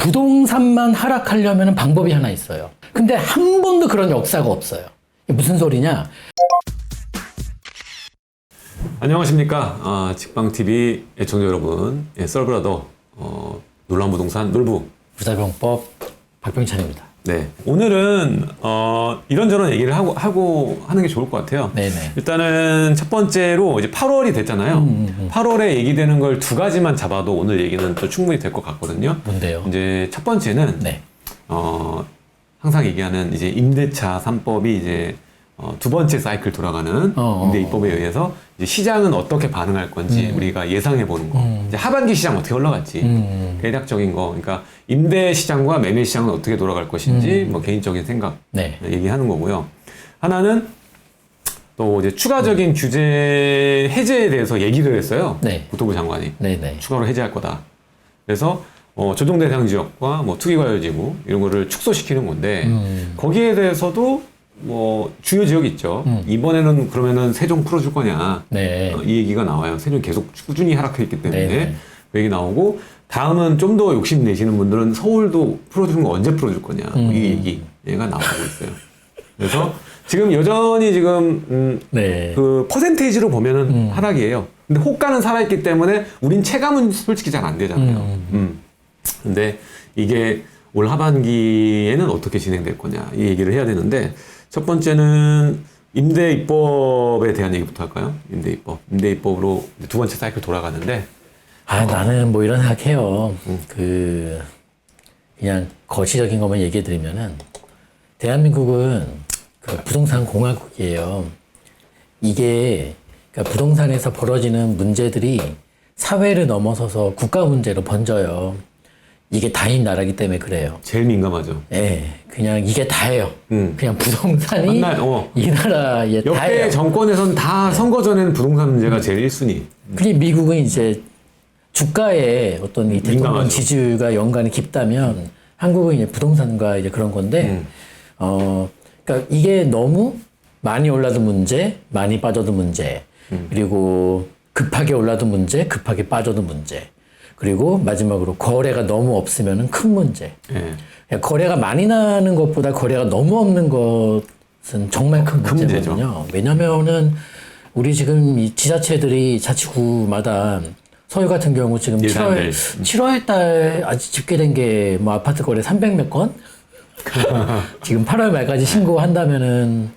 부동산만 하락하려면 방법이 하나 있어요. 근데 한 번도 그런 역사가 없어요. 이게 무슨 소리냐? 안녕하십니까. 직방TV 애청자 여러분, 썰브라더 놀라운 부동산 놀부 부자병법 박병찬입니다. 네, 오늘은 이런저런 얘기를 하고 하는 게 좋을 것 같아요. 네네. 일단은 첫 번째로 이제 8월이 됐잖아요. 8월에 얘기되는 걸 두 가지만 잡아도 오늘 얘기는 또 충분히 될 것 같거든요. 뭔데요? 이제 첫 번째는 네. 항상 얘기하는 이제 임대차 3법이 이제 두 번째 사이클 돌아가는 임대 입법에 의해서 이제 시장은 어떻게 반응할 건지 우리가 예상해 보는 거. 이제 하반기 시장 어떻게 흘러갈지 대략적인 거. 그러니까 임대 시장과 매매 시장은 어떻게 돌아갈 것인지 뭐 개인적인 생각 네. 얘기하는 거고요. 하나는 또 이제 추가적인 규제 해제에 대해서 얘기를 했어요. 네. 국토부 장관이 네네. 추가로 해제할 거다. 그래서 조정 대상 지역과 뭐 투기과열지구 이런 거를 축소시키는 건데 거기에 대해서도 뭐 주요 지역이 있죠. 이번에는 그러면은 세종 풀어줄 거냐? 네. 이 얘기가 나와요. 세종 계속 꾸준히 하락했기 때문에 네네. 그 얘기 나오고 다음은 좀 더 욕심 내시는 분들은 서울도 풀어주는 거 언제 풀어줄 거냐? 이 얘기가 나오고 있어요. 그래서 지금 여전히 지금 네. 그 퍼센테이지로 보면은 하락이에요. 근데 호가는 살아있기 때문에 우린 체감은 솔직히 잘 안 되잖아요. 근데 이게 올 하반기에는 어떻게 진행될 거냐 이 얘기를 해야 되는데 첫 번째는 임대 입법에 대한 얘기부터 할까요? 임대 입법으로 두 번째 사이클 돌아가는데 나는 뭐 이런 생각해요. 그냥 거시적인 것만 얘기해 드리면은 대한민국은 그 부동산 공화국이에요. 이게 그러니까 부동산에서 벌어지는 문제들이 사회를 넘어서서 국가 문제로 번져요. 이게 다인 나라기 때문에 그래요. 제일 민감하죠. 예, 그냥 이게 다예요. 그냥 부동산이 이 나라에 역대 다예요. 정권에선 다 선거 전에는 부동산 문제가 제일 1순위. 근데 미국은 이제 주가에 어떤 이 대통령 민감하죠. 지지율과 연관이 깊다면 한국은 이제 부동산과 이제 그런 건데, 그러니까 이게 너무 많이 올라도 문제, 많이 빠져도 문제, 그리고 급하게 올라도 문제, 급하게 빠져도 문제. 그리고 마지막으로 거래가 너무 없으면 큰 문제. 예. 거래가 많이 나는 것보다 거래가 너무 없는 것은 정말 큰 문제거든요. 왜냐면은 우리 지금 이 지자체들이 자치구마다 서울 같은 경우 지금 7월 달 아직 집계된 게 뭐 아파트 거래 300몇 건? 지금 8월 말까지 신고한다면은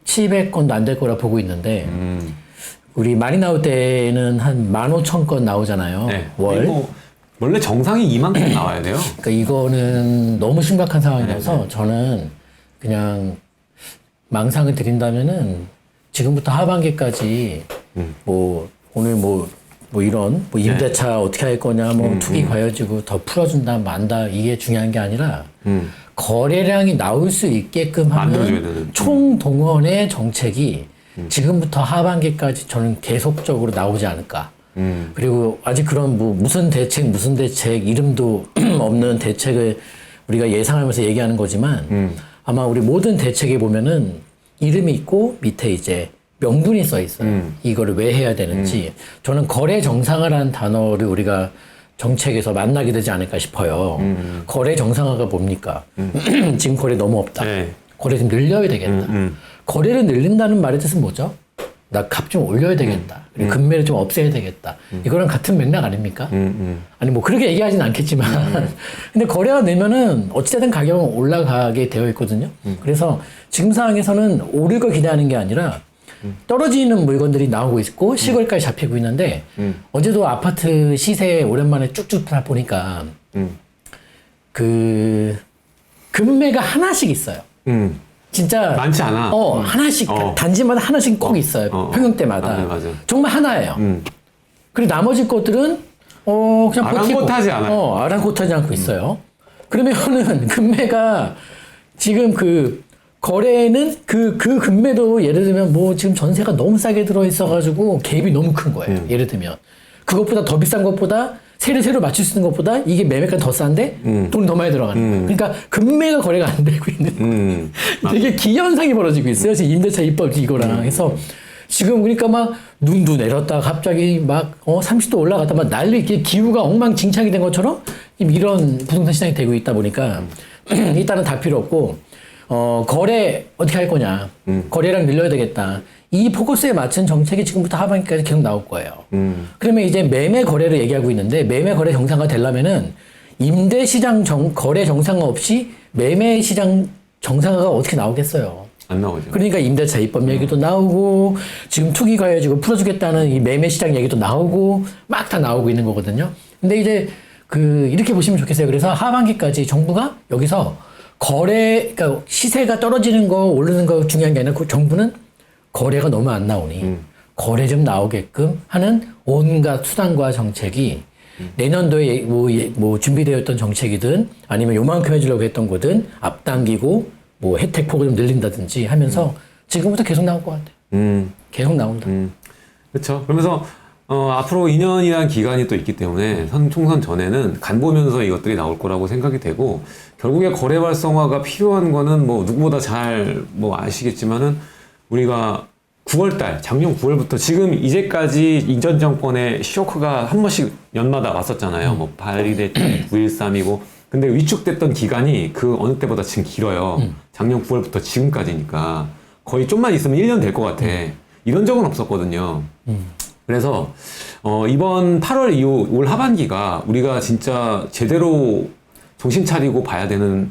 700건도 안 될 거라 보고 있는데 우리 많이 나올 때는 한 15,000건 나오잖아요. 네. 월. 원래 정상이 2만 건 나와야 돼요. 그러니까 이거는 너무 심각한 상황이라서 저는 그냥 망상을 드린다면은 지금부터 하반기까지 뭐 오늘 뭐 이런 뭐 임대차 어떻게 할 거냐 뭐 투기 과열지구 더 풀어준다 만다 이게 중요한 게 아니라 거래량이 나올 수 있게끔 만들어줘야 하는 되는. 총동원의 정책이 지금부터 하반기까지 저는 계속적으로 나오지 않을까. 그리고 아직 그런 뭐 무슨 대책 이름도 없는 대책을 우리가 예상하면서 얘기하는 거지만 아마 우리 모든 대책에 보면은 이름이 있고 밑에 이제 명분이 써 있어요. 이거를 왜 해야 되는지. 저는 거래 정상화라는 단어를 우리가 정책에서 만나게 되지 않을까 싶어요. 거래 정상화가 뭡니까? 지금 거래 너무 없다. 네. 거래 좀 늘려야 되겠다. 거래를 늘린다는 말의 뜻은 뭐죠? 나 값 좀 올려야 되겠다. 그리고 금매를 좀 없애야 되겠다. 이거랑 같은 맥락 아닙니까? 아니 뭐 그렇게 얘기하진 않겠지만 근데 거래가 늘면은 어찌되든 가격은 올라가게 되어 있거든요. 그래서 지금 상황에서는 오를 걸 기대하는 게 아니라 떨어지는 물건들이 나오고 있고 시골까지 잡히고 있는데 어제도 아파트 시세 오랜만에 쭉쭉 다 보니까 그 금매가 하나씩 있어요. 진짜 많지 않아. 하나씩 단지마다 하나씩 꼭 있어요. 평형대마다. 맞아. 정말 하나예요. 그리고 나머지 것들은 그냥 아랑곳하지 않아요. 아랑곳하지 않고 있어요. 그러면은 금매가 지금 그 거래는 그 금매도 예를 들면 뭐 지금 전세가 너무 싸게 들어 있어가지고 갭이 너무 큰 거예요. 예를 들면 그것보다 더 비싼 것보다 세를 새로 맞출 수 있는 것보다 이게 매매가 더 싼데 돈이 더 많이 들어가는 거예요. 그러니까 금매가 거래가 안 되고 있는 되게 기현상이 벌어지고 있어요. 지금 임대차 입법 이거랑 해서 지금 그러니까 막 눈도 내렸다 갑자기 막 30도 올라갔다 막 난리 이렇게 기후가 엉망진창이 된 것처럼 이런 부동산 시장이 되고 있다 보니까 일단은 다 필요 없고 거래 어떻게 할 거냐. 거래량 늘려야 되겠다. 이 포커스에 맞춘 정책이 지금부터 하반기까지 계속 나올 거예요. 그러면 이제 매매 거래를 얘기하고 있는데 매매 거래 정상화 되려면은 임대 시장 거래 정상화 없이 매매 시장 정상화가 어떻게 나오겠어요. 안 나오죠. 그러니까 임대차 입법 얘기도 나오고 지금 투기 가해지고 풀어주겠다는 이 매매 시장 얘기도 나오고 막 다 나오고 있는 거거든요. 근데 이제 이렇게 보시면 좋겠어요. 그래서 하반기까지 정부가 여기서 그러니까 시세가 떨어지는 거 오르는 거 중요한 게 아니라 그 정부는 거래가 너무 안 나오니 거래 좀 나오게끔 하는 온갖 수단과 정책이 내년도에 뭐 준비되어 있던 정책이든 아니면 요만큼 해주려고 했던 거든 앞당기고 뭐 혜택 폭을 좀 늘린다든지 하면서 지금부터 계속 나올 것 같아요. 계속 나온다. 그렇죠. 그러면서 앞으로 2년이라는 기간이 또 있기 때문에 총선 전에는 간 보면서 이것들이 나올 거라고 생각이 되고 결국에 거래 활성화가 필요한 거는 뭐 누구보다 잘 뭐 아시겠지만은 우리가 9월달 작년 9월부터 지금 이제까지 이전 정권의 쇼크가 한 번씩 연마다 왔었잖아요. 뭐 발의됐지 9.13이고 근데 위축됐던 기간이 그 어느 때보다 지금 길어요. 작년 9월부터 지금까지니까 거의 좀만 있으면 1년 될 것 같아. 이런 적은 없었거든요. 그래서 이번 8월 이후 올 하반기가 우리가 진짜 제대로 정신 차리고 봐야 되는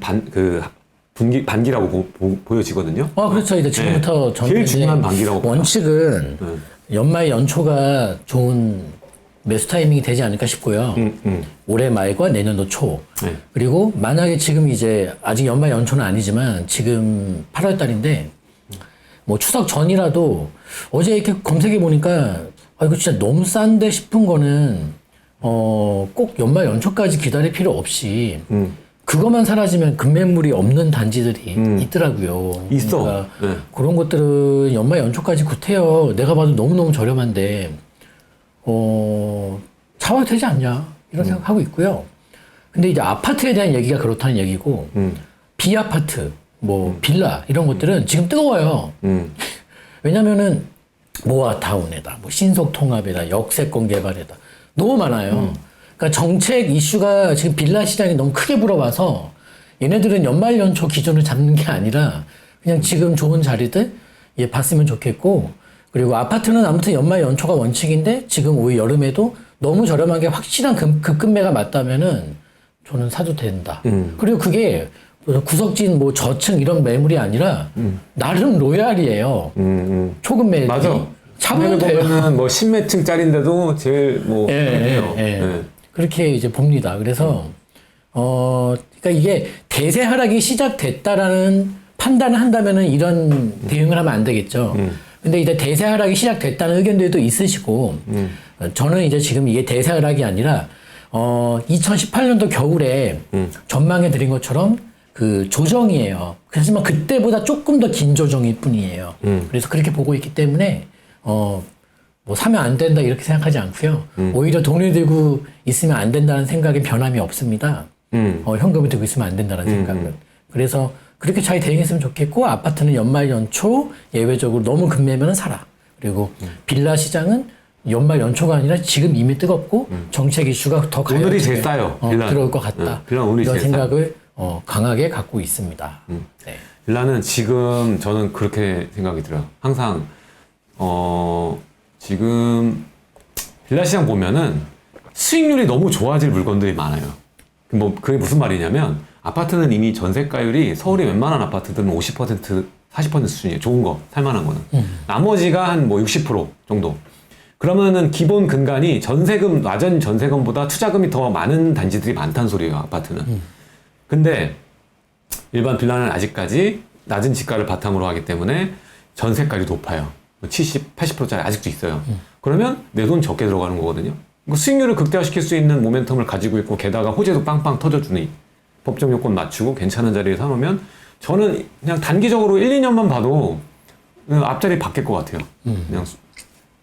반기라고 보여지거든요. 그렇죠. 이제 지금부터 네. 제일 중요한 반기라고 원칙은 연말 연초가 좋은 매수 타이밍이 되지 않을까 싶고요. 올해 말과 내년도 초. 네. 그리고 만약에 지금 이제 아직 연말 연초는 아니지만 지금 8월 달인데 뭐 추석 전이라도 어제 이렇게 검색해 보니까 이거 진짜 너무 싼데 싶은 거는 꼭 연말 연초까지 기다릴 필요 없이 그것만 사라지면 급매물이 없는 단지들이 있더라고요. 있어. 그러니까 네. 그런 것들은 연말 연초까지 굿해요. 내가 봐도 너무너무 저렴한데 차봐도 되지 않냐 이런 생각하고 있고요. 근데 이제 아파트에 대한 얘기가 그렇다는 얘기고 비아파트, 뭐 빌라 이런 것들은 지금 뜨거워요. 왜냐면은 모아타운에다, 뭐 신속통합에다, 역세권 개발에다 너무 많아요. 그러니까 정책 이슈가 지금 빌라 시장이 너무 크게 불어와서 얘네들은 연말 연초 기준을 잡는 게 아니라 그냥 지금 좋은 자리들 봤으면 좋겠고 그리고 아파트는 아무튼 연말 연초가 원칙인데 지금 올 여름에도 너무 저렴하게 확실한 급매가 맞다면은 저는 사도 된다. 그리고 그게 구석진 뭐 저층 이런 매물이 아니라 나름 로얄이에요. 초급매물이. 맞아. 차보면 돼요. 보면은 뭐 10매층짜리인데도 제일 뭐 예. 그렇게 이제 봅니다. 그래서 그러니까 이게 대세 하락이 시작됐다라는 판단을 한다면은 이런 대응을 하면 안 되겠죠. 근데 이제 대세 하락이 시작됐다는 의견들도 있으시고 저는 이제 지금 이게 대세 하락이 아니라 2018년도 겨울에 전망해 드린 것처럼 그 조정이에요. 하지만 그때보다 조금 더 긴 조정일 뿐이에요. 그래서 그렇게 보고 있기 때문에 뭐 사면 안 된다 이렇게 생각하지 않고요. 오히려 돈을 들고 있으면 안 된다는 생각에 변함이 없습니다. 현금을 들고 있으면 안 된다는 생각은. 그래서 그렇게 잘 대응했으면 좋겠고 아파트는 연말 연초 예외적으로 너무 급매면 사라. 그리고 빌라 시장은 연말 연초가 아니라 지금 이미 뜨겁고 정책 이슈가 더 가요. 오늘이 제일 싸요. 들어올 것 같다. 빌라 오늘이 이런 제일 생각을 강하게 갖고 있습니다. 네. 빌라는 지금 저는 그렇게 생각이 들어요. 항상 지금 빌라 시장 보면은 수익률이 너무 좋아질 물건들이 많아요. 뭐 그게 무슨 말이냐면 아파트는 이미 전세가율이 서울의 웬만한 아파트들은 50%, 40% 수준이에요. 좋은 거, 살만한 거는. 나머지가 한 뭐 60% 정도. 그러면은 기본 근간이 전세금, 낮은 전세금보다 투자금이 더 많은 단지들이 많다는 소리예요, 아파트는. 근데 일반 빌라는 아직까지 낮은 지가를 바탕으로 하기 때문에 전세가율이 높아요. 70, 80%짜리 아직도 있어요. 그러면 내 돈 적게 들어가는 거거든요. 수익률을 극대화시킬 수 있는 모멘텀을 가지고 있고 게다가 호재도 빵빵 터져주니 법정 요건 맞추고 괜찮은 자리에 사놓으면 저는 그냥 단기적으로 1, 2년만 봐도 앞자리 바뀔 것 같아요. 그냥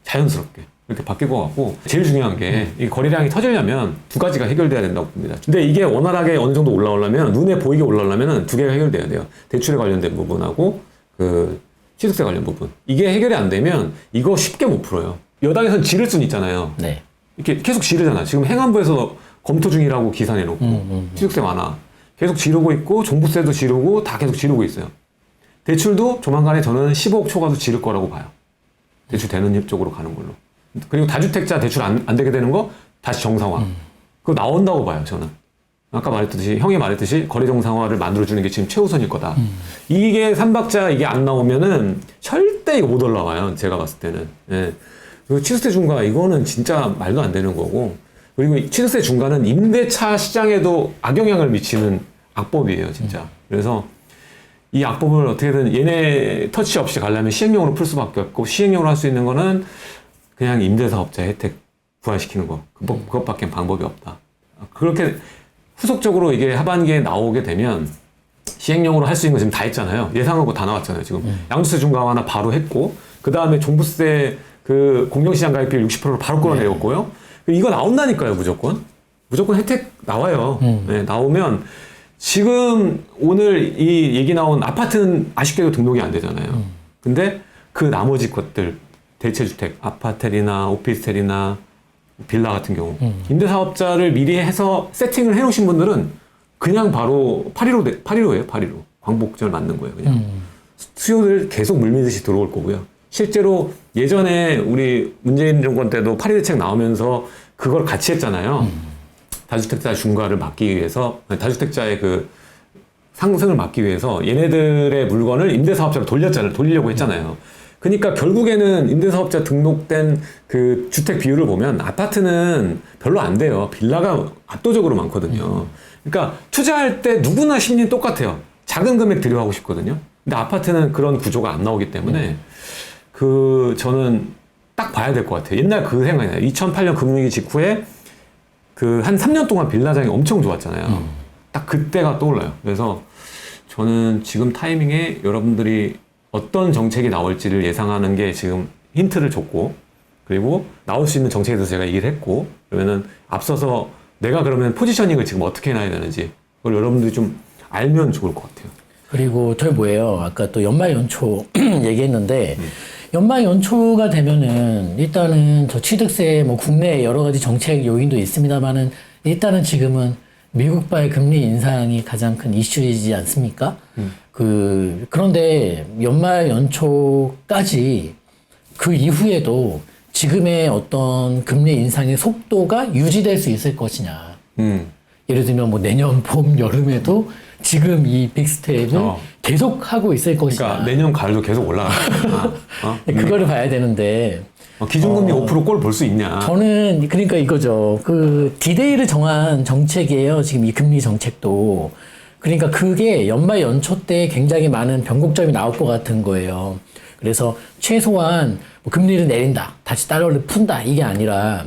자연스럽게 이렇게 바뀔 것 같고 제일 중요한 게 이 거래량이 터지려면 두 가지가 해결돼야 된다고 봅니다. 근데 이게 원활하게 어느 정도 올라오려면 눈에 보이게 올라오려면 두 개가 해결돼야 돼요. 대출에 관련된 부분하고 그 취득세 관련 부분. 이게 해결이 안 되면 이거 쉽게 못 풀어요. 여당에서는 지를 수는 있잖아요. 네. 이렇게 계속 지르잖아. 지금 행안부에서 검토 중이라고 기사 내놓고 취득세 완화 계속 지르고 있고 종부세도 지르고 다 계속 지르고 있어요. 대출도 조만간에 저는 15억 초과도 지를 거라고 봐요. 대출 되는 쪽으로 가는 걸로. 그리고 다주택자 대출 안 되게 되는 거 다시 정상화. 그거 나온다고 봐요, 저는. 아까 말했듯이, 형이 말했듯이 거래 정상화를 만들어주는 게 지금 최우선일 거다. 이게 3박자 이게 안 나오면은 절대 이거 못 올라와요, 제가 봤을 때는. 예. 그리고 취득세 중과 이거는 진짜 말도 안 되는 거고. 그리고 취득세 중과는 임대차 시장에도 악영향을 미치는 악법이에요, 진짜. 그래서 이 악법을 어떻게든 얘네 터치 없이 가려면 시행령으로 풀 수밖에 없고, 시행령으로 할 수 있는 거는 그냥 임대사업자 혜택 부활시키는 거. 그것밖에 방법이 없다. 그렇게 후속적으로 이게 하반기에 나오게 되면 시행령으로 할 수 있는 거 지금 다 했잖아요. 예상하고 다 나왔잖아요. 지금 양도세 중과하나 바로 했고, 그 다음에 종부세 그 공정시장 가입비율 60%를 바로 끌어내렸고요. 이거 나온다니까요, 무조건. 무조건 혜택 나와요. 네, 나오면 지금 오늘 이 얘기 나온 아파트는 아쉽게도 등록이 안 되잖아요. 근데 그 나머지 것들, 대체주택, 아파텔이나 오피스텔이나 빌라 같은 경우 임대사업자를 미리 해서 세팅을 해놓으신 분들은 그냥 바로 815예요. 815 광복절 맞는 거예요. 그냥 수요를 계속 물밀듯이 들어올 거고요. 실제로 예전에 우리 문재인 정권 때도 8.2 대책 나오면서 그걸 같이 했잖아요. 다주택자 중과를 막기 위해서, 다주택자의 그 상승을 막기 위해서 얘네들의 물건을 임대사업자로 돌리려고 했잖아요. 그러니까 결국에는 임대사업자 등록된 그 주택 비율을 보면 아파트는 별로 안 돼요. 빌라가 압도적으로 많거든요. 그러니까 투자할 때 누구나 심리는 똑같아요. 작은 금액 들여하고 싶거든요. 근데 아파트는 그런 구조가 안 나오기 때문에 저는 딱 봐야 될 것 같아요. 옛날 그 생각이 나요. 2008년 금융위기 직후에 그 한 3년 동안 빌라장이 엄청 좋았잖아요. 딱 그때가 떠올라요. 그래서 저는 지금 타이밍에 여러분들이 어떤 정책이 나올지를 예상하는 게 지금 힌트를 줬고, 그리고 나올 수 있는 정책에 대해서 제가 얘기를 했고, 그러면은 앞서서 내가 그러면 포지셔닝을 지금 어떻게 해놔야 되는지 그걸 여러분들이 좀 알면 좋을 것 같아요. 그리고 저희 뭐예요? 아까 또 연말 연초 얘기했는데 연말 연초가 되면은 일단은 저 취득세 뭐 국내 여러 가지 정책 요인도 있습니다만은 일단은 지금은 미국발 금리 인상이 가장 큰 이슈이지 않습니까? 그런데 연말 연초까지 그 이후에도 지금의 어떤 금리 인상의 속도가 유지될 수 있을 것이냐. 예를 들면 뭐 내년 봄, 여름에도 지금 이 빅스텝을 계속 하고 있을 것이냐. 그러니까 내년 가을도 계속 올라가요. 그거를 봐야 되는데. 기준금리 5% 꼴 볼 수 있냐. 저는 그러니까 이거죠. 그 디데이를 정한 정책이에요. 지금 이 금리 정책도. 그러니까 그게 연말 연초 때 굉장히 많은 변곡점이 나올 것 같은 거예요. 그래서 최소한 뭐 금리를 내린다, 다시 달러를 푼다 이게 아니라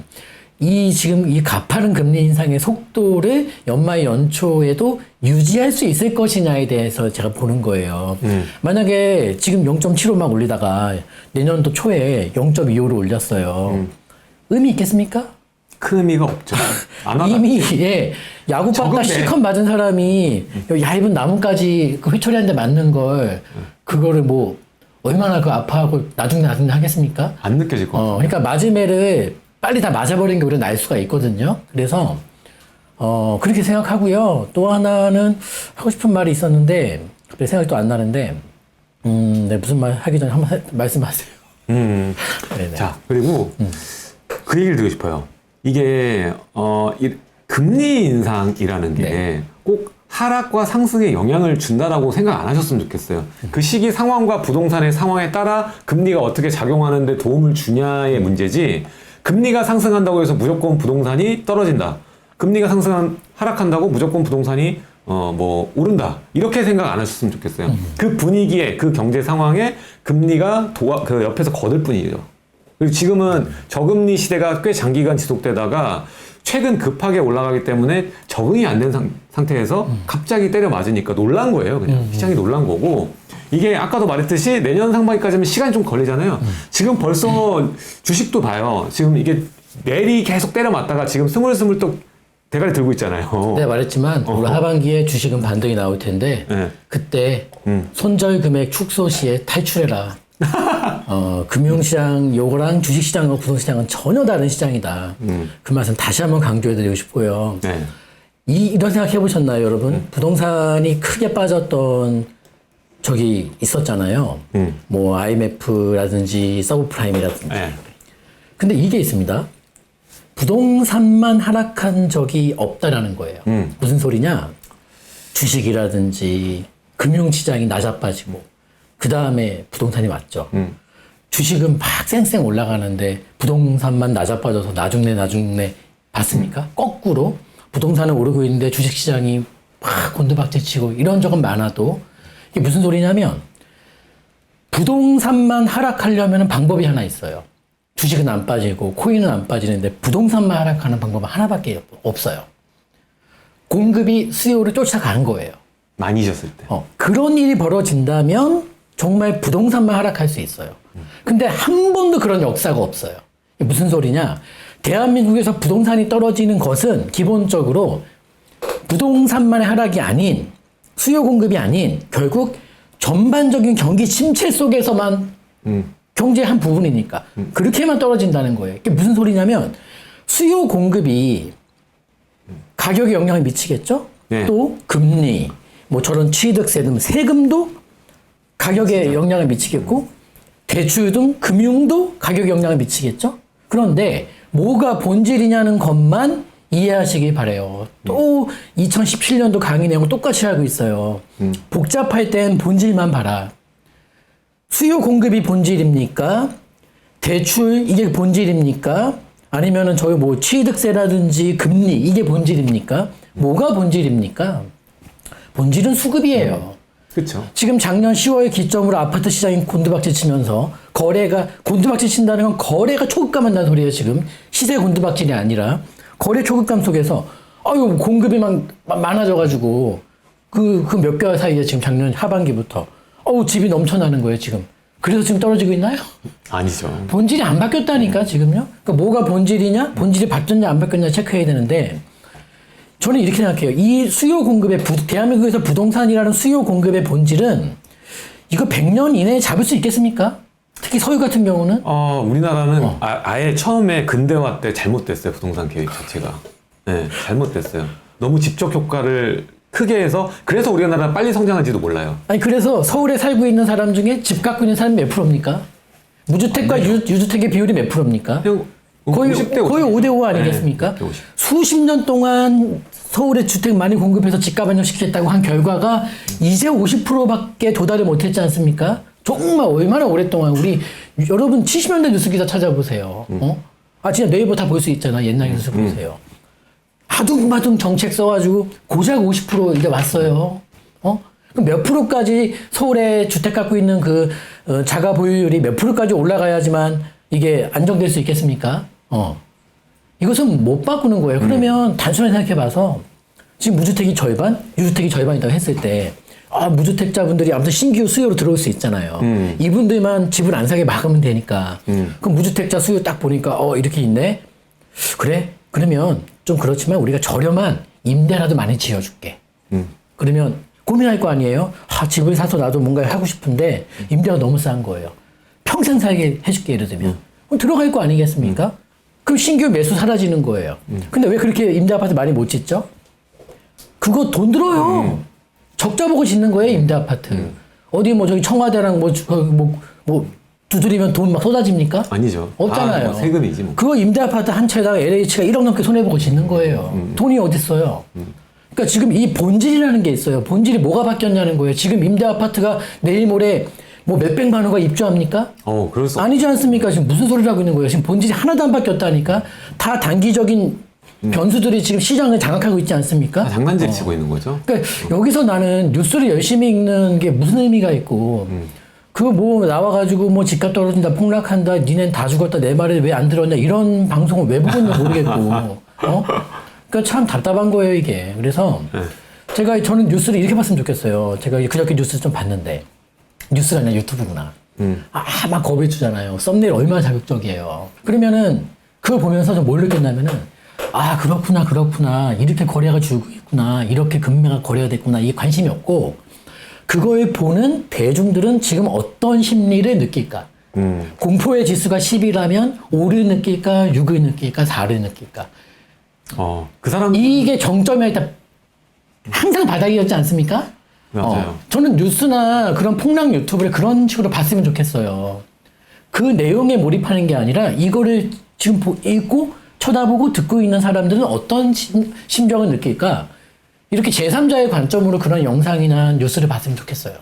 지금 이 가파른 금리 인상의 속도를 연말 연초에도 유지할 수 있을 것이냐에 대해서 제가 보는 거예요. 만약에 지금 0.75 막 올리다가 내년도 초에 0.25로 올렸어요. 의미 있겠습니까? 큰 의미가 없죠. 이미 야구 받다 실컷 맞은 사람이 얇은 나뭇가지 그 회초리 한 대 맞는 걸 그거를 뭐 얼마나 그 아파하고 나중에 하겠습니까? 안 느껴질 것 같아요. 그러니까 맞은 애를 빨리 다 맞아버리는 게 오히려 나을 수가 있거든요. 그래서 그렇게 생각하고요. 또 하나는 하고 싶은 말이 있었는데 갑자기 생각이 또 안 나는데 네, 무슨 말 하기 전에 한번 말씀하세요. 자, 그리고 그 얘기를 드리고 싶어요. 이게 이 금리 인상이라는 게 꼭 하락과 상승에 영향을 준다라고 생각 안 하셨으면 좋겠어요. 그 시기 상황과 부동산의 상황에 따라 금리가 어떻게 작용하는데 도움을 주냐의 문제지, 금리가 상승한다고 해서 무조건 부동산이 떨어진다, 금리가 하락한다고 무조건 부동산이 뭐 오른다, 이렇게 생각 안 하셨으면 좋겠어요. 그 분위기에, 그 경제 상황에 금리가 그 옆에서 거들 뿐이죠. 그리고 지금은 저금리 시대가 꽤 장기간 지속되다가 최근 급하게 올라가기 때문에 적응이 안 된 상태에서 갑자기 때려 맞으니까 놀란 거예요. 그냥 시장이 놀란 거고, 이게 아까도 말했듯이 내년 상반기까지는 시간이 좀 걸리잖아요. 지금 벌써 주식도 봐요. 지금 이게 내리 계속 때려 맞다가 지금 스물스물 또 대가리 들고 있잖아요. 네, 말했지만 올 하반기에 주식은 반등이 나올 텐데 그때 손절 금액 축소 시에 탈출해라. 금융시장 요거랑 주식시장과 부동시장은 전혀 다른 시장이다. 그 말씀 다시 한번 강조해드리고 싶고요. 네. 이런 생각 해보셨나요, 여러분? 부동산이 크게 빠졌던 적이 있었잖아요. 뭐 IMF라든지 서브프라임이라든지. 네. 근데 이게 있습니다. 부동산만 하락한 적이 없다라는 거예요. 무슨 소리냐? 주식이라든지 금융시장이 낮아빠지고 그 다음에 부동산이 왔죠. 주식은 막 쌩쌩 올라가는데 부동산만 낮아빠져서 나중내 봤습니까? 거꾸로 부동산은 오르고 있는데 주식시장이 막 곤두박질치고 이런 적은 많아도 이게 무슨 소리냐면 부동산만 하락하려면 방법이 하나 있어요. 주식은 안 빠지고 코인은 안 빠지는데 부동산만 하락하는 방법은 하나밖에 없어요. 공급이 수요를 쫓아가는 거예요. 많이 졌을 때. 그런 일이 벌어진다면 정말 부동산만 하락할 수 있어요. 근데 한 번도 그런 역사가 없어요. 이게 무슨 소리냐? 대한민국에서 부동산이 떨어지는 것은 기본적으로 부동산만의 하락이 아닌 수요 공급이 아닌 결국 전반적인 경기 침체 속에서만 경제의 한 부분이니까 그렇게만 떨어진다는 거예요. 이게 무슨 소리냐면 수요 공급이 가격에 영향을 미치겠죠? 네. 또 금리, 뭐 저런 취득세 등 세금도 가격에 영향을 미치겠고 대출 등 금융도 가격에 영향을 미치겠죠? 그런데 뭐가 본질이냐는 것만 이해하시기 바래요. 또 2017년도 강의 내용을 똑같이 하고 있어요. 복잡할 땐 본질만 봐라. 수요 공급이 본질입니까? 대출 이게 본질입니까? 아니면은 저희 뭐 취득세라든지 금리 이게 본질입니까? 뭐가 본질입니까? 본질은 수급이에요. 그렇죠. 지금 작년 10월 기점으로 아파트 시장이 곤두박질 치면서 거래가 곤두박질 친다는 건 거래가 초급감한다는 소리예요. 지금 시세 곤두박질이 아니라 거래 초급감 속에서 아유 공급이 막 많아져가지고 그 몇 개월 사이에 지금 작년 하반기부터 집이 넘쳐나는 거예요 지금. 그래서 지금 떨어지고 있나요? 아니죠. 본질이 안 바뀌었다니까 지금요. 그러니까 뭐가 본질이냐, 본질이 바뀌었냐 안 바뀌었냐 체크해야 되는데 저는 이렇게 생각해요. 이 수요 공급의 대한민국에서 부동산이라는 수요 공급의 본질은 이거 100년 이내에 잡을 수 있겠습니까? 특히 서울 같은 경우는 우리나라는 아예 처음에 근대화 때 잘못됐어요. 부동산 계획 자체가. 네, 잘못됐어요. 너무 집적 효과를 크게 해서 그래서 우리나라가 빨리 성장할지도 몰라요. 아니 그래서 서울에 살고 있는 사람 중에 집 갖고 있는 사람이 몇 프로입니까? 무주택과 유주택의 비율이 몇 프로입니까? 거의 5대5 아니겠습니까? 네, 50. 수십 년 동안 서울에 주택 많이 공급해서 집값 안정시키겠다고 한 결과가 이제 50%밖에 도달을 못했지 않습니까? 정말 얼마나 오랫동안 여러분 70년대 뉴스 기사 찾아보세요. 진짜 네이버 다 볼 수 있잖아. 옛날 뉴스 보세요. 아둥바둥 정책 써가지고 고작 50% 이제 왔어요. 그럼 몇 프로까지 서울에 주택 갖고 있는 자가 보유율이 몇 프로까지 올라가야지만 이게 안정될 수 있겠습니까? 이것은 못 바꾸는 거예요. 그러면 단순하게 생각해봐서 지금 무주택이 절반, 유주택이 절반이라고 했을 때 무주택자분들이 아무튼 신규 수요로 들어올 수 있잖아요. 이분들만 집을 안 사게 막으면 되니까. 그럼 무주택자 수요 딱 보니까 이렇게 있네. 그래? 그러면 좀 그렇지만 우리가 저렴한 임대라도 많이 지어줄게. 그러면 고민할 거 아니에요? 집을 사서 나도 뭔가 하고 싶은데 임대가 너무 싼 거예요. 평생 살게 해줄게 예를 들면. 그럼 들어갈 거 아니겠습니까? 그럼 신규 매수 사라지는 거예요. 근데 왜 그렇게 임대 아파트 많이 못 짓죠? 그거 돈 들어요. 적자 보고 짓는 거예요 임대 아파트. 어디 뭐 저기 청와대랑 뭐 두드리면 돈 막 쏟아집니까? 아니죠. 없잖아요. 뭐 세금이지 뭐. 그거 임대 아파트 한 채당 LH가 1억 넘게 손해보고 짓는 거예요. 돈이 어딨어요? 그러니까 지금 이 본질이라는 게 있어요. 본질이 뭐가 바뀌었냐는 거예요. 지금 임대 아파트가 내일 모레 뭐 몇백만 호가 입주합니까? 그럴 수 아니지 않습니까? 지금 무슨 소리를 하고 있는 거예요? 지금 본질이 하나도 안 바뀌었다니까? 다 단기적인 변수들이 지금 시장을 장악하고 있지 않습니까? 장난질 치고 있는 거죠. 그러니까 여기서 나는 뉴스를 열심히 읽는 게 무슨 의미가 있고 그거 뭐 나와가지고 뭐 집값 떨어진다 폭락한다 니넨 다 죽었다 내 말에 왜 안 들었냐 이런 방송을 왜 보고 있는지 모르겠고 그러니까 참 답답한 거예요 이게. 그래서 저는 뉴스를 이렇게 봤으면 좋겠어요. 제가 그저께 뉴스 좀 봤는데 뉴스가 아니라 유튜브구나. 막 겁을 주잖아요. 썸네일 얼마나 자극적이에요. 그러면은 그걸 보면서 좀 뭘 느꼈냐면은 그렇구나 이렇게 거래가 줄고 있구나 이렇게 금매가 거래가 됐구나 이게 관심이 없고 그걸 보는 대중들은 지금 어떤 심리를 느낄까? 공포의 지수가 10이라면 5를 느낄까? 6을 느낄까? 4를 느낄까? 그 사람 이게 정점에 있다. 항상 바닥이었지 않습니까? 맞아요. 저는 뉴스나 그런 폭락 유튜브를 그런 식으로 봤으면 좋겠어요. 그 내용에 몰입하는 게 아니라 이거를 지금 읽고 쳐다보고 듣고 있는 사람들은 어떤 심정을 느낄까? 이렇게 제3자의 관점으로 그런 영상이나 뉴스를 봤으면 좋겠어요.